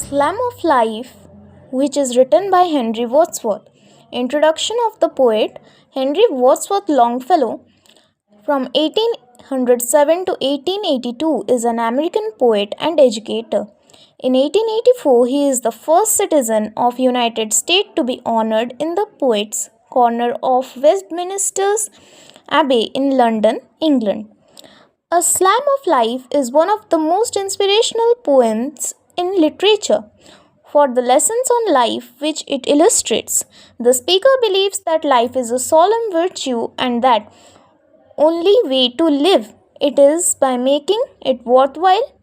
Slam of Life, which is written by Henry Wordsworth. Introduction of the poet Henry Wordsworth Longfellow from 1807 to 1882 is an American poet and educator. In 1884, he is the first citizen of United States to be honored in the Poets' Corner of Westminster's Abbey in London, England. A Slam of Life is one of the most inspirational poems in literature for the lessons on life which it illustrates. The speaker believes that life is a solemn virtue and that only way to live it is by making it worthwhile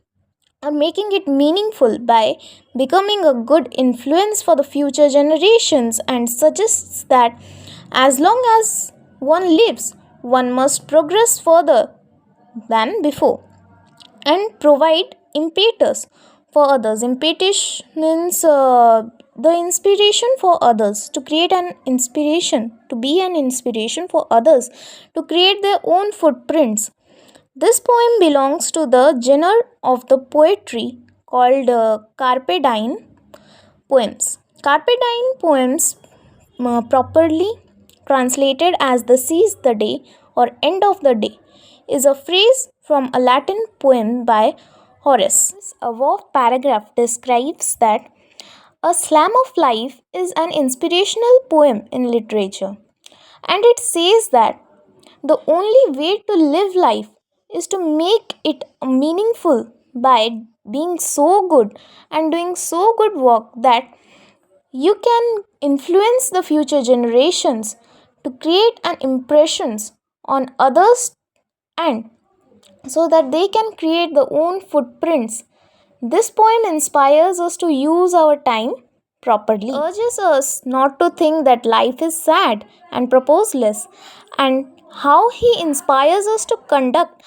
or making it meaningful by becoming a good influence for the future generations, and suggests that as long as one lives, one must progress further than before and provide impetus for others. Impetus means the inspiration for others, to create an inspiration, to be an inspiration for others, to create their own footprints. This poem belongs to the genre of the poetry called Carpe Diem poems. Carpe Diem poems, properly translated as the seize the day or end of the day, is a phrase from a Latin poem by Horace. This above paragraph describes that a slam of life is an inspirational poem in literature, and it says that the only way to live life is to make it meaningful by being so good and doing so good work that you can influence the future generations to create an impressions on others, and so that they can create their own footprints. This poem inspires us to use our time properly, urges us not to think that life is sad and purposeless, and how he inspires us to conduct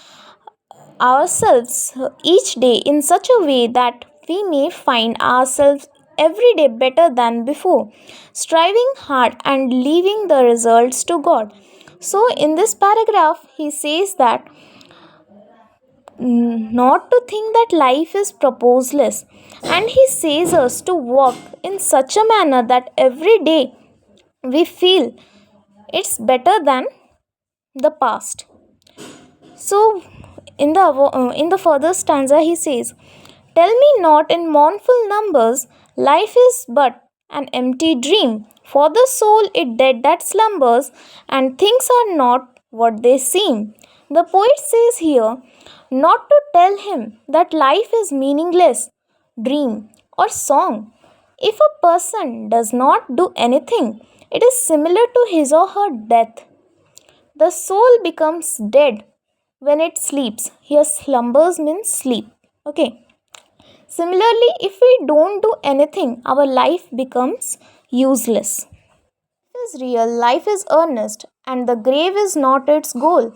ourselves each day in such a way that we may find ourselves every day better than before, striving hard and leaving the results to God. So, in this paragraph, he says that not to think that life is purposeless, and he says us to walk in such a manner that every day we feel it's better than the past. So, in the further stanza, he says, "Tell me not in mournful numbers, life is but an empty dream. For the soul it dead that slumbers, and things are not what they seem." The poet says here not to tell him that life is meaningless, dream, or song. If a person does not do anything, it is similar to his or her death. The soul becomes dead when it sleeps. Here, slumbers means sleep. Okay. Similarly, if we don't do anything, our life becomes useless. Life is real, life is earnest, and the grave is not its goal.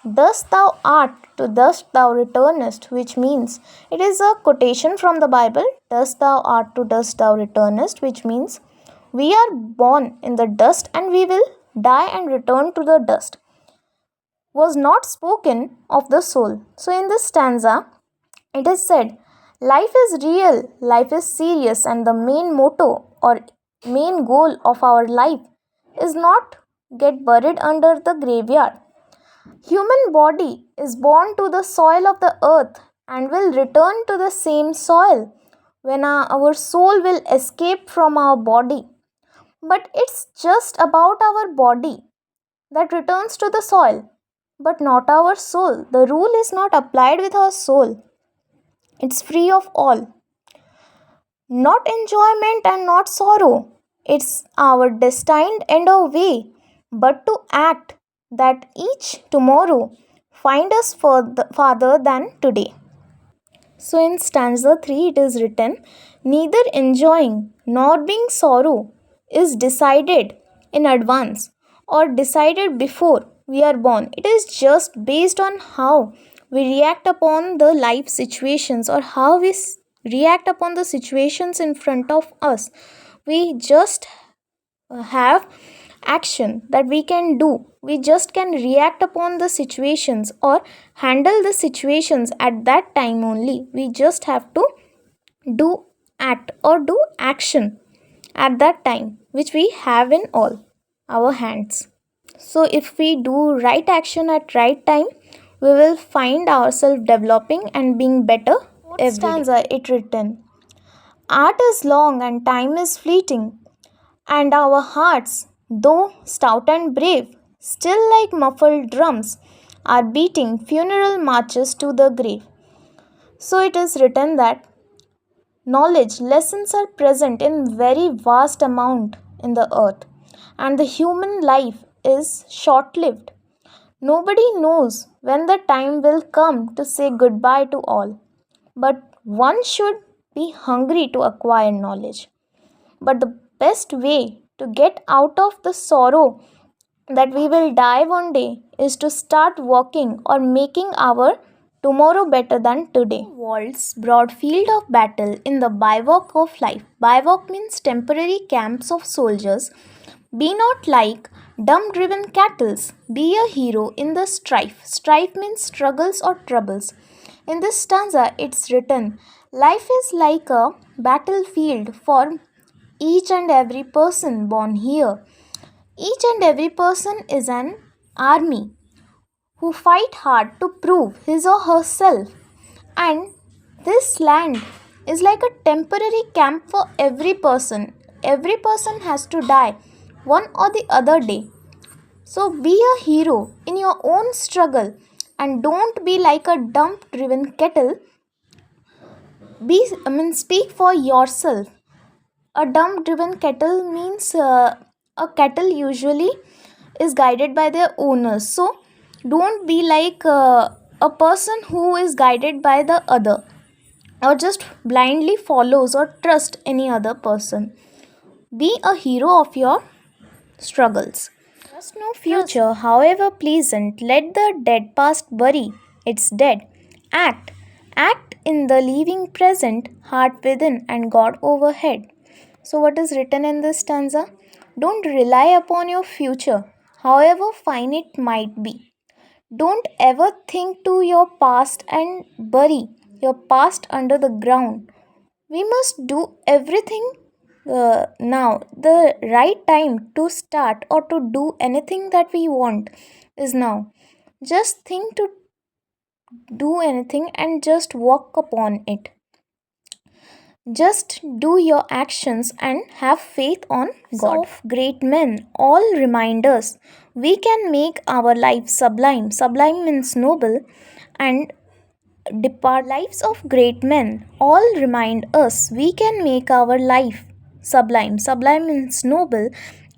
Thus thou art, to dust thou returnest, which means it is a quotation from the Bible. Thus thou art, to dust thou returnest, which means we are born in the dust and we will die and return to the dust, was not spoken of the soul. So, in this stanza, it is said, life is real, life is serious, and the main motto or main goal of our life is not get buried under the graveyard. Human body is born to the soil of the earth and will return to the same soil when our soul will escape from our body. But it's just about our body that returns to the soil, but not our soul. The rule is not applied with our soul. It's free of all. Not enjoyment and not sorrow. It's our destined end of way, but to act that each tomorrow find us farther than today. So in stanza 3 it is written, neither enjoying nor being sorrow is decided in advance or decided before we are born. It is just based on how we react upon the life situations, or how we react upon the situations in front of us. We just have action that we can do. We just can react upon the situations or handle the situations at that time only. We just have to do act or do action at that time, which we have in all our hands. So if we do right action at right time, we will find ourselves developing and being better every stanza it written. Art is long and time is fleeting, and our hearts, though stout and brave, still like muffled drums, are beating funeral marches to the grave. So it is written that knowledge lessons are present in very vast amount in the earth, and the human life is short lived. Nobody knows when the time will come to say goodbye to all, but one should be hungry to acquire knowledge. But the best way to get out of the sorrow that we will die one day is to start walking or making our tomorrow better than today. World's broad field of battle in the bivouac of life. Bivouac means temporary camps of soldiers. Be not like dumb driven cattle. Be a hero in the strife. Strife means struggles or troubles. In this stanza, it's written, life is like a battlefield for each and every person born here. Each and every person is an army who fight hard to prove his or herself. And this land is like a temporary camp for every person. Every person has to die one or the other day. So be a hero in your own struggle and don't be like a dump driven kettle. Speak for yourself. A dump driven kettle means a kettle usually is guided by their owners. So don't be like a person who is guided by the other or just blindly follows or trust any other person. Be a hero of your struggles. Trust no future, however pleasant. Let the dead past bury its dead. Act. Act in the living present, heart within and God overhead. So, what is written in this stanza? Don't rely upon your future, however fine it might be. Don't ever think to your past and bury your past under the ground. We must do everything now. The right time to start or to do anything that we want is now. Just think to do anything and just walk upon it. Just do your actions and have faith on God. Of great men all remind us we can make our life sublime. Sublime means noble, and depart. Lives of great men all remind us we can make our life sublime. Sublime means noble,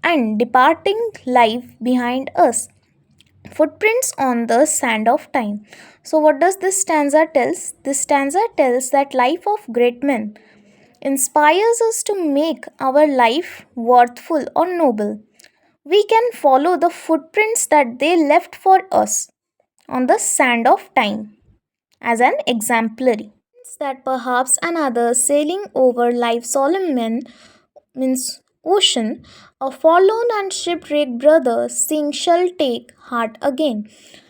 and departing life behind us. Footprints on the sand of time. So, what does this stanza tells? This stanza tells that life of great men inspires us to make our life worthful or noble. We can follow the footprints that they left for us on the sand of time as an exemplary. That perhaps another sailing over life's solemn men means ocean, a forlorn and shipwrecked brother sing shall take heart again.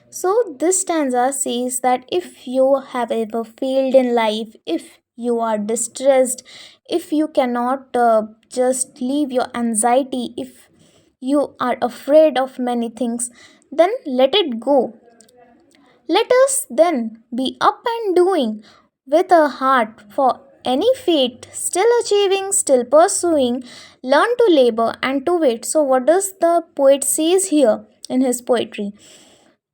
So this stanza says that if you have ever failed in life, if you are distressed, if you cannot just leave your anxiety, if you are afraid of many things, then let it go. Let us then be up and doing with a heart for any fate, still achieving, still pursuing, learn to labor and to wait. So, what does the poet says here in his poetry?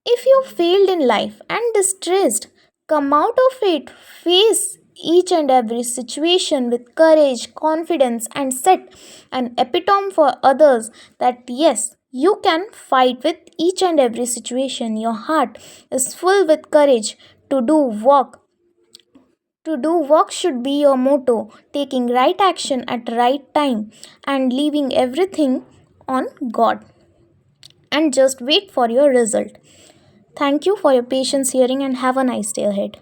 If you failed in life and distressed, come out of it, face each and every situation with courage, confidence, and set an epitome for others that yes, you can fight with each and every situation. Your heart is full with courage to do work. To do work should be your motto, taking right action at right time and leaving everything on God. And just wait for your result. Thank you for your patience hearing and have a nice day ahead.